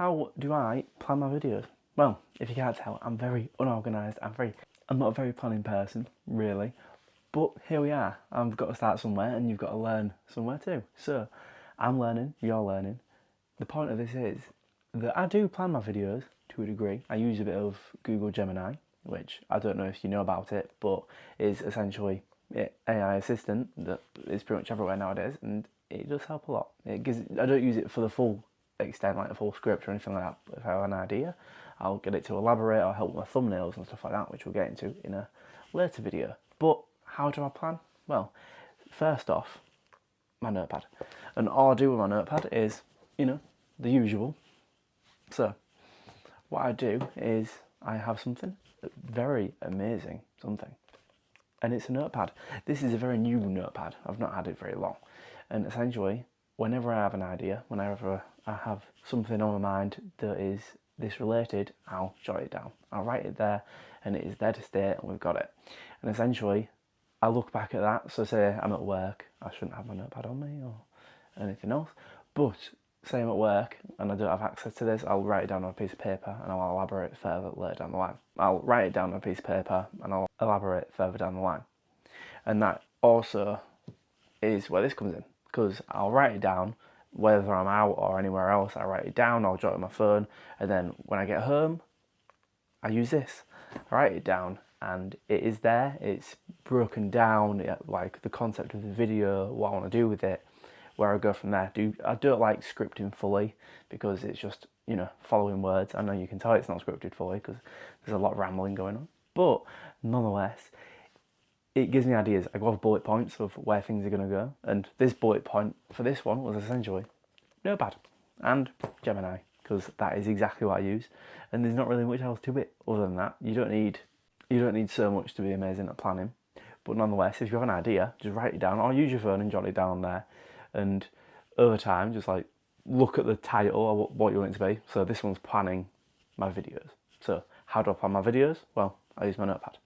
how do I plan my videos? Well, if you can't tell, I'm very unorganised. I'm not a very planning person, really. But here we are. I've got to start somewhere, and you've got to learn somewhere too. So, I'm learning, you're learning. The point of this is that I do plan my videos to a degree. I use a bit of Google Gemini, which I don't know if you know about it, but is essentially an AI assistant that is pretty much everywhere nowadays, and it does help a lot. I don't use it for the full extent, like a full script or anything like that. But if I have an idea, I'll get it to elaborate or help with my thumbnails and stuff like that, which we'll get into in a later video. But how do I plan? Well, first off, my notepad. And all I do with my notepad is, the usual. So, what I do is I have something very amazing, and it's a notepad. This is a very new notepad. I've not had it very long. And essentially, whenever I have an idea, whenever I have something on my mind that is this related, I'll jot it down. I'll write it there, and it is there to stay, and we've got it. And essentially, I look back at that. So say I'm at work, I shouldn't have my notepad on me or anything else. But say I'm at work and I don't have access to this, I'll write it down on a piece of paper and I'll elaborate further later down the line. I'll write it down on a piece of paper and I'll elaborate further down the line. And that also is where this comes in, because I'll write it down, whether I'm out or anywhere else, I write it down, I'll jot it on my phone, and then when I get home, I use this. I write it down and it is there, it's broken down, like the concept of the video, what I want to do with it, where I go from there. I don't like scripting fully because it's just, following words. I know you can tell it's not scripted fully because there's a lot of rambling going on. But nonetheless, it gives me ideas. I go off bullet points of where things are going to go. And this bullet point for this one was essentially Notepad and Gemini, because that is exactly what I use. And there's not really much else to it other than that. You don't need so much to be amazing at planning. But nonetheless, if you have an idea, just write it down or use your phone and jot it down there. And over time, just like look at the title or what you want it to be. So this one's planning my videos. So how do I plan my videos? Well, I use my notepad.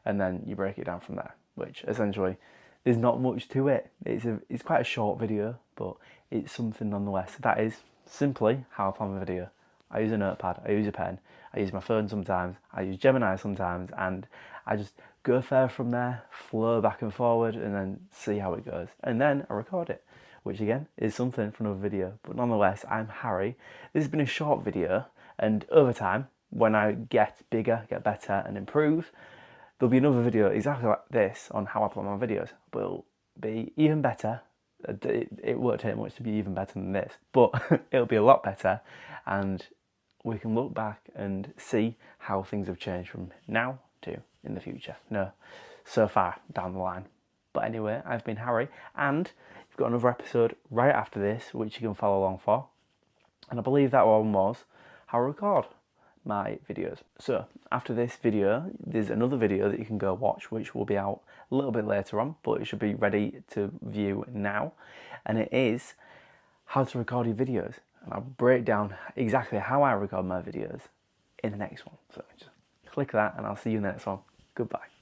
And then you break it down from there, which essentially there's not much to it. It's quite a short video, but it's something nonetheless. That is simply how I plan my video. I use a notepad, I use a pen, I use my phone sometimes, I use Gemini sometimes, and I just go further from there, flow back and forward, and then see how it goes. And then I record it, which again is something for another video. But nonetheless, I'm Harry. This has been a short video, and over time, when I get bigger, get better, and improve, there'll be another video exactly like this on how I plan my videos. But it'll be even better. It won't take much to be even better than this, but it'll be a lot better, and we can look back and see how things have changed from now to in the future. No, so far down the line. But anyway, I've been Harry, and you've got another episode right after this, which you can follow along for. And I believe that one was how I record my videos. So after this video, there's another video that you can go watch, which will be out a little bit later on, but it should be ready to view now. And it is how to record your videos. And I'll break down exactly how I record my videos in the next one. So just click that and I'll see you in the next one. Goodbye.